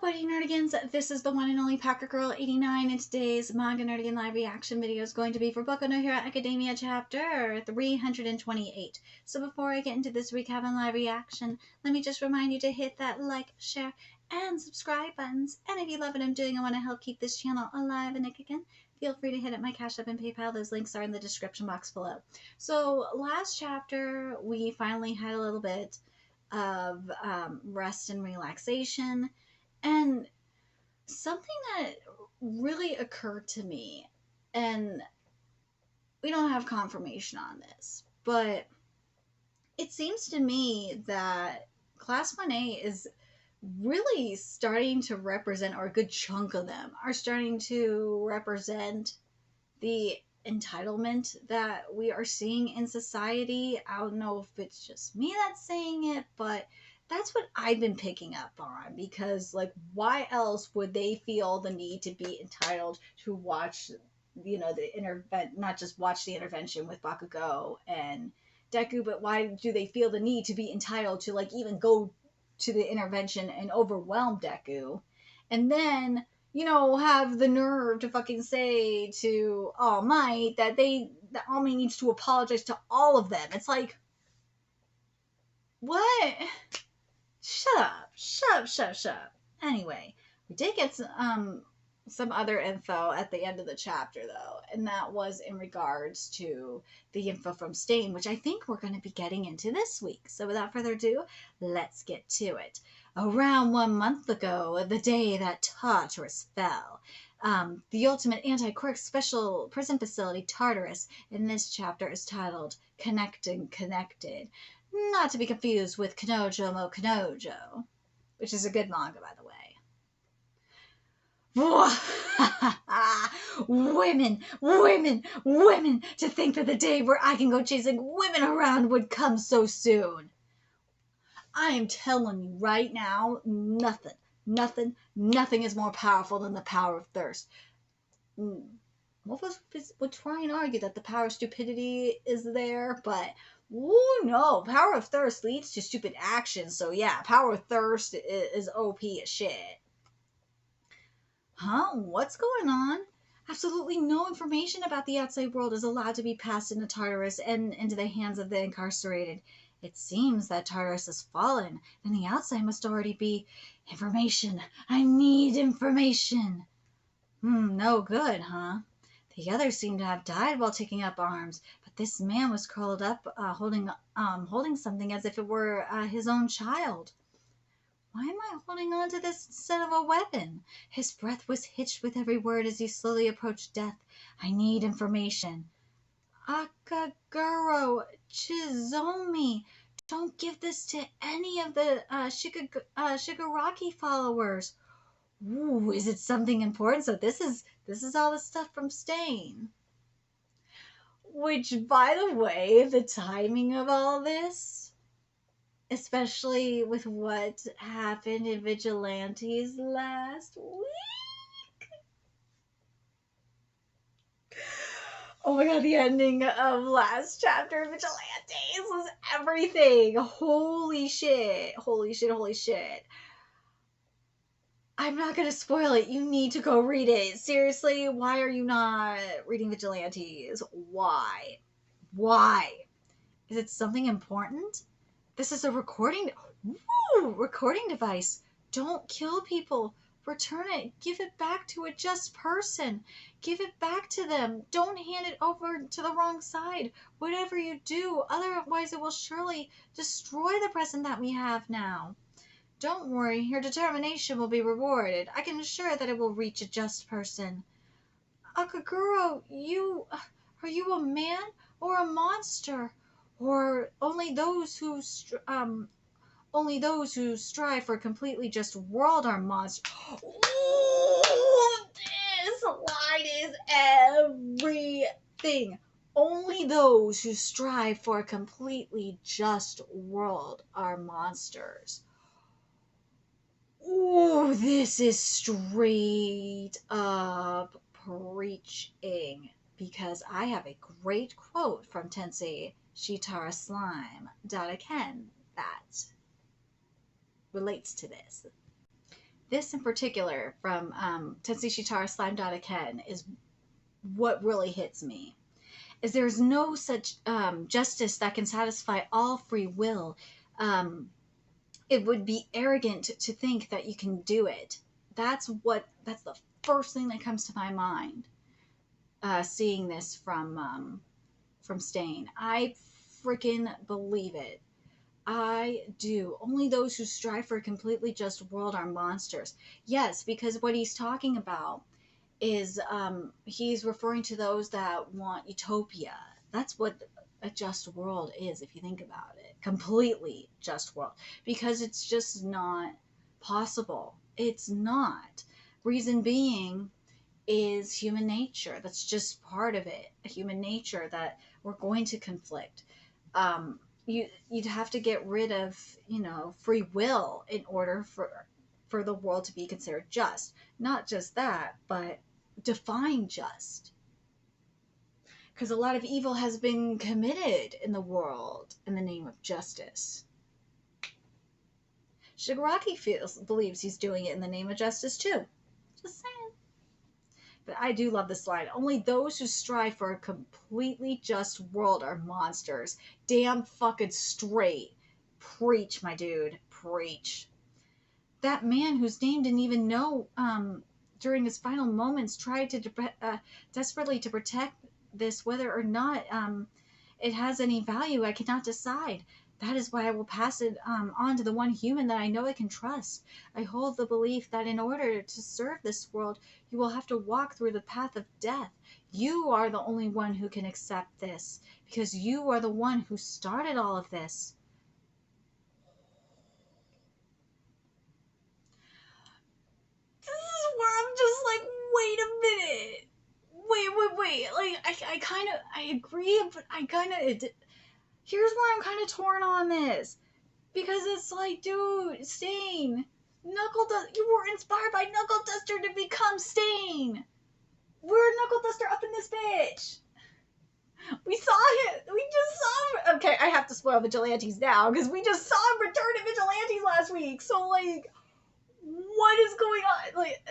What nerdigans, this is the one and only Packer Girl 89, and today's Manga Nerdigan live reaction video is going to be for Boku no Hero Academia chapter 328. So before I get into this recap and live reaction, let me just remind you to hit that like, share, and subscribe buttons. And if you love what I'm doing and want to help keep this channel alive and kicking, feel free to hit up my Cash App and PayPal. Those links are in the description box below. So last chapter, we finally had a little bit of rest and relaxation. And something that really occurred to me, and we don't have confirmation on this, but it seems to me that Class 1A is really starting to represent, or a good chunk of them are starting to represent, the entitlement that we are seeing in society. I don't know if it's just me that's saying it, but that's what I've been picking up on, because like, why else would they feel the need to be entitled to watch, not just watch the intervention with Bakugo and Deku, but why do they feel the need to be entitled to like even go to the intervention and overwhelm Deku, and then have the nerve to fucking say to All Might that All Might needs to apologize to all of them. It's like, what? Shut up. Anyway, we did get some other info at the end of the chapter, though, and that was in regards to the info from Stain, which I think we're going to be getting into this week. So without further ado, let's get to it. Around 1 month ago, the day that Tartarus fell, the ultimate anti-quirk special prison facility, Tartarus, in this chapter is titled Connected, not to be confused with Kanojo Mo Kanojo, which is a good manga, by the way. Women, to think that the day where I can go chasing women around would come so soon. I am telling you right now, nothing is more powerful than the power of thirst. Most of us would try and argue that the power of stupidity is there, but no, power of thirst leads to stupid actions. So yeah, power of thirst is OP as shit. Huh? What's going on? Absolutely no information about the outside world is allowed to be passed into Tartarus and into the hands of the incarcerated. It seems that Tartarus has fallen, and the outside must already be information. I need information. No good, huh? The others seem to have died while taking up arms, but this man was curled up, holding something as if it were his own child. Why am I holding on to this instead of a weapon? His breath was hitched with every word as he slowly approached death. I need information. Akaguro, Chizomi, don't give this to any of the Shigaraki followers. Ooh, is it something important? So this is all the stuff from Stain. Which, by the way, the timing of all this, especially with what happened in Vigilantes last week. Oh my god, the ending of last chapter of Vigilantes was everything. Holy shit. I'm not going to spoil it. You need to go read it. Seriously, why are you not reading Vigilantes? Why? Is it something important? This is a recording device. Don't kill people. Return it. Give it back to a just person. Give it back to them. Don't hand it over to the wrong side. Whatever you do, otherwise it will surely destroy the present that we have now. Don't worry, your determination will be rewarded. I can assure that it will reach a just person. Akaguro, are you a man or a monster? Or only those who strive for a completely just world are monsters? Ooh, this line is everything. Only those who strive for a completely just world are monsters. Ooh, this is straight up preaching, because I have a great quote from Tensei Shitara Slime Dadaken that relates to this. this in particular from Tensei Shitara Slime Dada Ken is what really hits me. Is there's no such justice that can satisfy all free will. It would be arrogant to think that you can do it. That's the first thing that comes to my mind. Seeing this from Stain, I freaking believe it. I do. Only those who strive for a completely just world are monsters. Yes, because what he's talking about is he's referring to those that want utopia. That's what a just world is, if you think about it. Completely just world. Because it's just not possible. It's not. Reason being is human nature. That's just part of it. Human nature that we're going to conflict. You'd have to get rid of, free will in order for the world to be considered just. Not just that, but define just. Because a lot of evil has been committed in the world in the name of justice. Shigaraki believes he's doing it in the name of justice too. Just saying. But I do love this line. Only those who strive for a completely just world are monsters. Damn fucking straight. Preach, my dude. Preach. That man whose name didn't even know during his final moments tried to desperately to protect this, whether or not it has any value. I cannot decide. That is why I will pass it on to the one human that I know I can trust. I hold the belief that in order to serve this world, you will have to walk through the path of death. You are the only one who can accept this, because you are the one who started all of this. This is where I'm just like, wait a minute. Wait. Like, I agree, but here's where I'm kind of torn on this. Because it's like, dude, Stain, you were inspired by Knuckle Duster to become Stain. We're Knuckle Duster up in this bitch. We saw him. We just saw him. Okay, I have to spoil Vigilantes now, because we just saw him return to Vigilantes last week. So, like, what is going on? Like,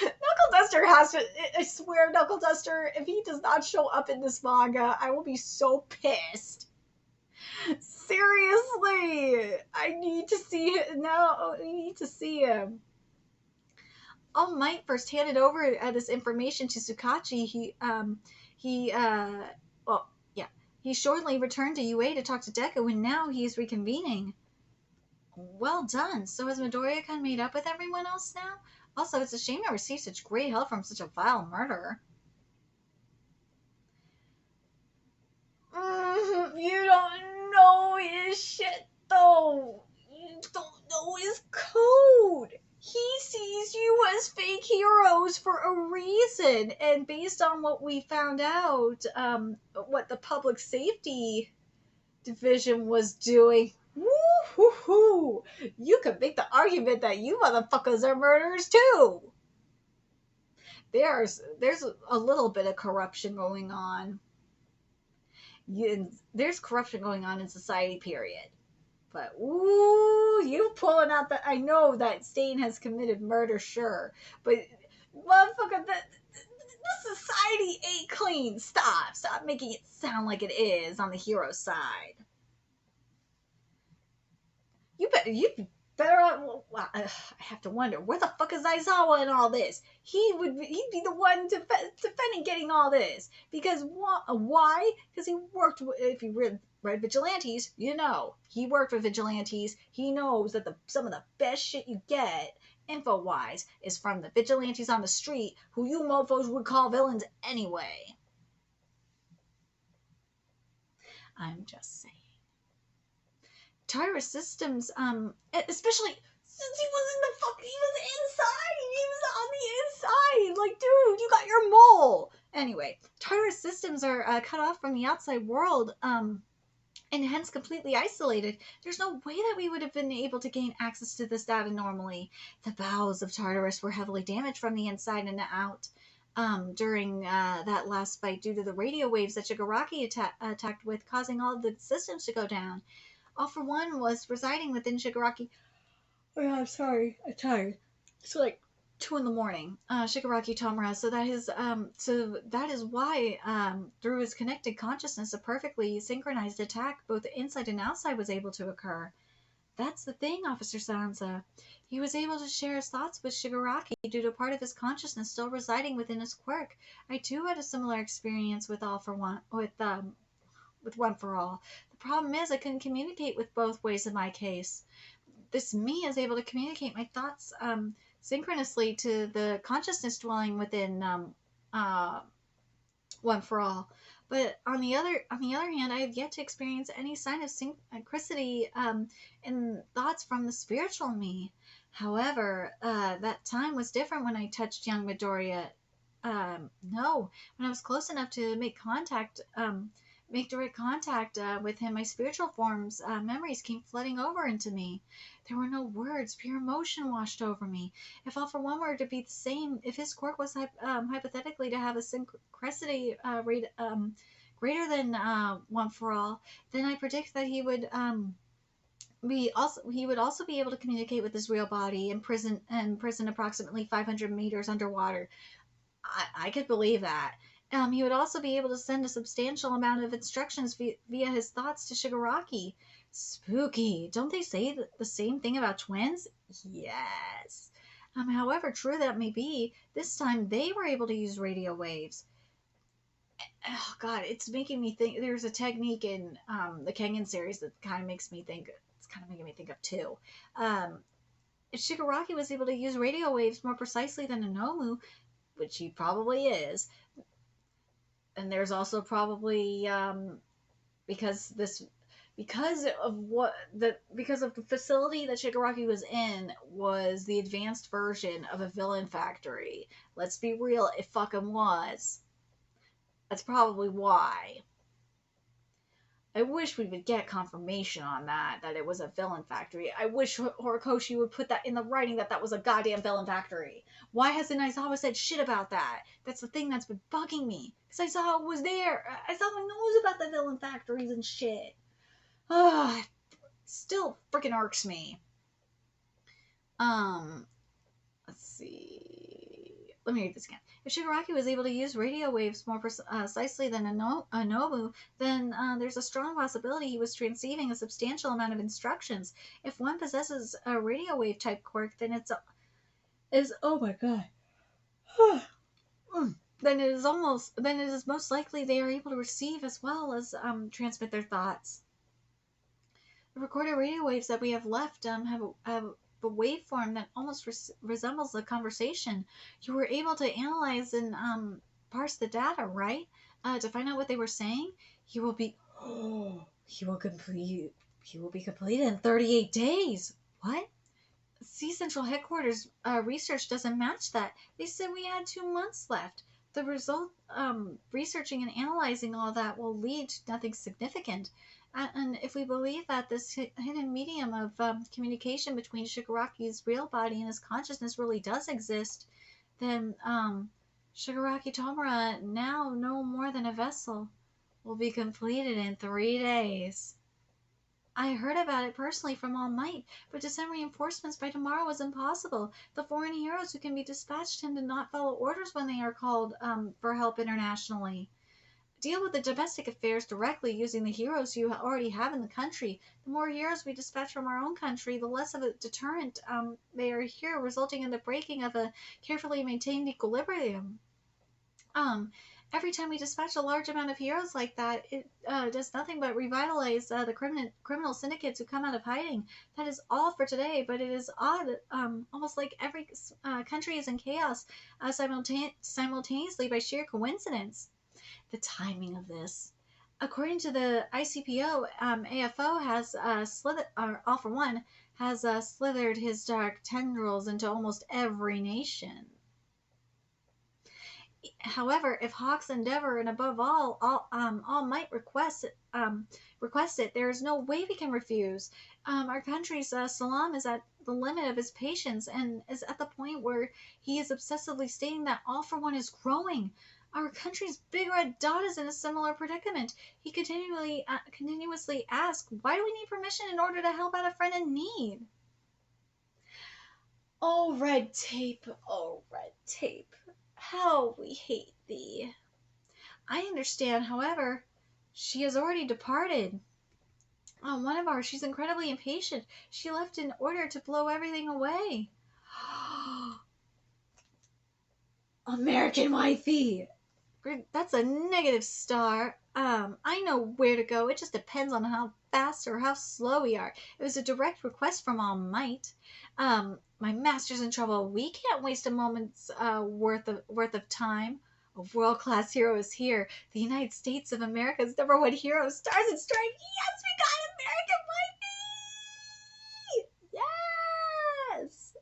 Knuckle Duster has to, I swear, Knuckle Duster, if he does not show up in this manga, I will be so pissed. Seriously, I need to see him now. I need to see him. All Might first handed over this information to Tsukachi. He shortly returned to UA to talk to Deku, and now he is reconvening. Well done. So has Midoriya-kun made up with everyone else now? Also, it's a shame I received such great help from such a vile murderer. You don't know his shit, though. You don't know his code. He sees you as fake heroes for a reason. And based on what we found out, what the public safety division was doing, woo-hoo-hoo, you could make the argument that you motherfuckers are murderers too. There's a little bit of corruption going on. There's corruption going on in society, period. But, ooh, you pulling out I know that Stain has committed murder, sure. But, motherfucker, the society ain't clean. Stop making it sound like it is on the hero side. You better, I have to wonder, where the fuck is Aizawa in all this? He'd be the one defending getting all this. Because, why? Because he worked, if you read Vigilantes, he worked with Vigilantes. He knows that some of the best shit you get, info-wise, is from the Vigilantes on the street, who you mofos would call villains anyway. I'm just saying. Tartarus Systems, especially since he was inside. He was on the inside. Like, dude, you got your mole. Anyway, Tartarus Systems are cut off from the outside world, and hence completely isolated. There's no way that we would have been able to gain access to this data normally. The bowels of Tartarus were heavily damaged from the inside and out during that last fight due to the radio waves that Shigaraki attacked with, causing all of the systems to go down. All for One was residing within Shigaraki. Oh, yeah, I'm sorry. I'm tired. It's like 2 in the morning. Shigaraki Tomura. So that is why, through his connected consciousness, a perfectly synchronized attack, both inside and outside, was able to occur. That's the thing, Officer Sansa. He was able to share his thoughts with Shigaraki due to part of his consciousness still residing within his quirk. I too had a similar experience with One for All. The problem is I couldn't communicate with both ways in my case. This me is able to communicate my thoughts synchronously to the consciousness dwelling within uh, One for All. But on the other hand, I have yet to experience any sign of synchronicity in thoughts from the spiritual me. However, that time was different when I touched young Midoriya. No, when I was close enough to make direct contact with him, my spiritual forms memories came flooding over into me. There were no words, pure emotion washed over me. If All for One were to be the same, if his quirk was hypothetically to have a synchronicity rate greater than One for All, then I predict that he would also be able to communicate with his real body imprisoned approximately 500 meters underwater. I could believe that. He would also be able to send a substantial amount of instructions via his thoughts to Shigaraki. Spooky. Don't they say the same thing about twins? Yes. However true that may be, this time they were able to use radio waves. Oh God, it's making me think. There's a technique in the Kengan series that kind of makes me think. It's kind of making me think of two. If Shigaraki was able to use radio waves more precisely than Anomu, which he probably is, and there's also probably because of the facility that Shigaraki was in was the advanced version of a villain factory. Let's be real, it fucking was. That's probably why. I wish we would get confirmation on that it was a villain factory. I wish Horikoshi would put that in the writing that was a goddamn villain factory. Why hasn't Aizawa said shit about that? That's the thing that's been bugging me. Because Aizawa was there. Aizawa knows about the villain factories and shit. Ah, still freaking irks me. Let's see. Let me read this again. If Shigaraki was able to use radio waves more precisely than Anomu, then there's a strong possibility he was transceiving a substantial amount of instructions. If one possesses a radio wave type quirk, then oh my god. Then it is most likely they are able to receive as well as transmit their thoughts. The recorded radio waves that we have left have a waveform that almost resembles a conversation. You were able to analyze and parse the data, right? To find out what they were saying. He will be completed in 38 days. What? Sea Central Headquarters research doesn't match that. They said we had 2 months left. The result, researching and analyzing all that will lead to nothing significant. And if we believe that this hidden medium of communication between Shigaraki's real body and his consciousness really does exist, then Shigaraki Tomura, now no more than a vessel, will be completed in 3 days. I heard about it personally from All Might, but to send reinforcements by tomorrow was impossible. The foreign heroes who can be dispatched tend to not follow orders when they are called for help internationally. Deal with the domestic affairs directly using the heroes you already have in the country. The more heroes we dispatch from our own country, the less of a deterrent they are here, resulting in the breaking of a carefully maintained equilibrium. Every time we dispatch a large amount of heroes like that, it does nothing but revitalize the criminal syndicates who come out of hiding. That is all for today, but it is odd, almost like every country is in chaos simultaneously by sheer coincidence. The timing of this. According to the ICPO, AFO has All for One has slithered his dark tendrils into almost every nation. However, if Hawks endeavor and above all Might request it, there is no way we can refuse. Our country's Salam is at the limit of his patience and is at the point where he is obsessively stating that All for One is growing. Our country's big red dot is in a similar predicament. He continuously asks, why do we need permission in order to help out a friend in need? Oh, red tape, how we hate thee. I understand, however, she has already departed. One of ours, she's incredibly impatient. She left in order to blow everything away. American wifey! That's a negative star. I know where to go. It just depends on how fast or how slow we are. It was a direct request from All Might. My master's in trouble. We can't waste a moment's worth of time. A world-class hero is here. The United States of America's #1 hero, Stars and Stripes. Yes, we got American wifey! Yes!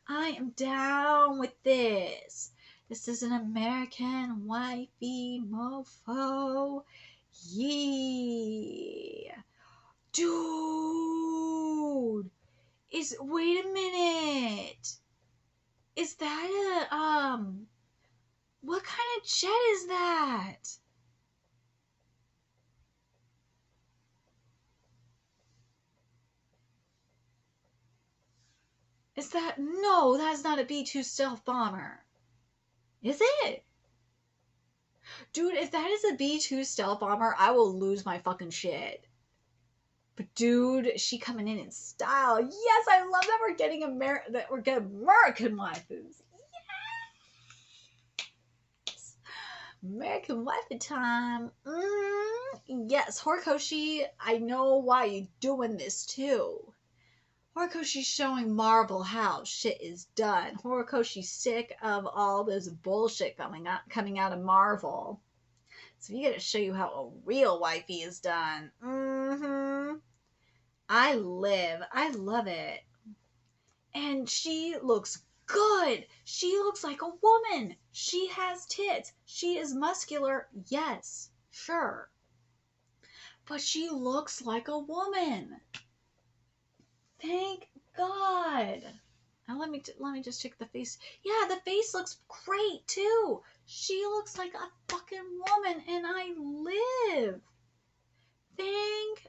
I am down with this. This is an American wifey mofo. Yeah. Dude. Wait a minute. Is that what kind of jet is that? No, that's not a B-2 stealth bomber. Is it? Dude, if that is a B-2 stealth bomber, I will lose my fucking shit. But dude, she coming in style. Yes, I love that we're getting American waifus. Yes. American waifu time. Yes, Horikoshi, I know why you're doing this too. Horikoshi's showing Marvel how shit is done. Horikoshi's sick of all this bullshit coming out of Marvel. So we gotta show you how a real wifey is done. I love it. And she looks good. She looks like a woman. She has tits. She is muscular. Yes, sure. But she looks like a woman. Thank God. Now let me just check the face. Yeah, the face looks great too. She looks like a fucking woman, and I live. Thank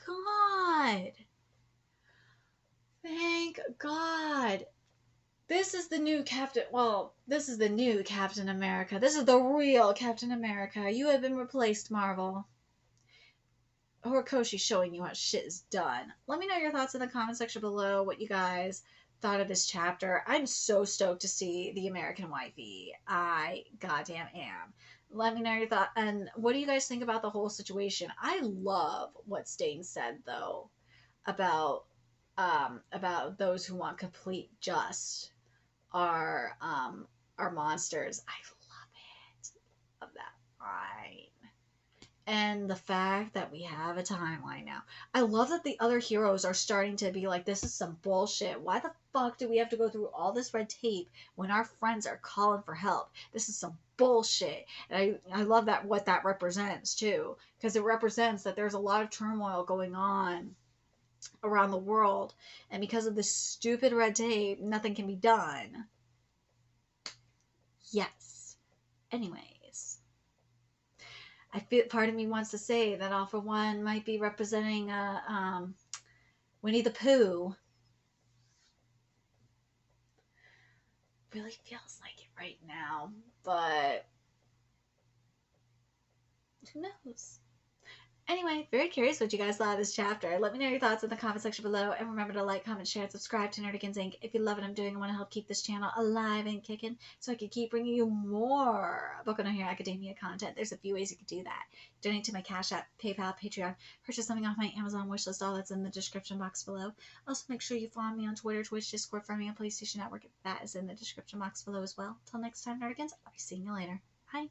God. Thank God. This is the new Captain. Well, this is the new Captain America. This is the real Captain America. You have been replaced, Marvel. Horikoshi showing you how shit is done. Let me know your thoughts in the comment section below. What you guys thought of this chapter. I'm so stoked to see the American wifey. I goddamn am. Let me know your thoughts. And what do you guys think about the whole situation? I love what Stain said though about those who want complete just are monsters. I love it. Love that line. And the fact that we have a timeline now. I love that the other heroes are starting to be like, this is some bullshit. Why the fuck do we have to go through all this red tape when our friends are calling for help? This is some bullshit. And I love that what that represents too. Because it represents that there's a lot of turmoil going on around the world. And because of this stupid red tape, nothing can be done. Yes. Anyways. I feel part of me wants to say that All for One might be representing Winnie the Pooh. Really feels like it right now, but who knows? Anyway, very curious what you guys thought of this chapter. Let me know your thoughts in the comment section below. And remember to like, comment, share, and subscribe to Nerdigans Inc. If you love what I'm doing and want to help keep this channel alive and kicking so I can keep bringing you more Boku no Hero Academia content. There's a few ways you can do that. Donate to my Cash App, PayPal, Patreon. Purchase something off my Amazon wishlist. All that's in the description box below. Also, make sure you follow me on Twitter, Twitch, Discord, Farming, and PlayStation Network. That is in the description box below as well. Till next time, Nerdigans, I'll be seeing you later. Bye.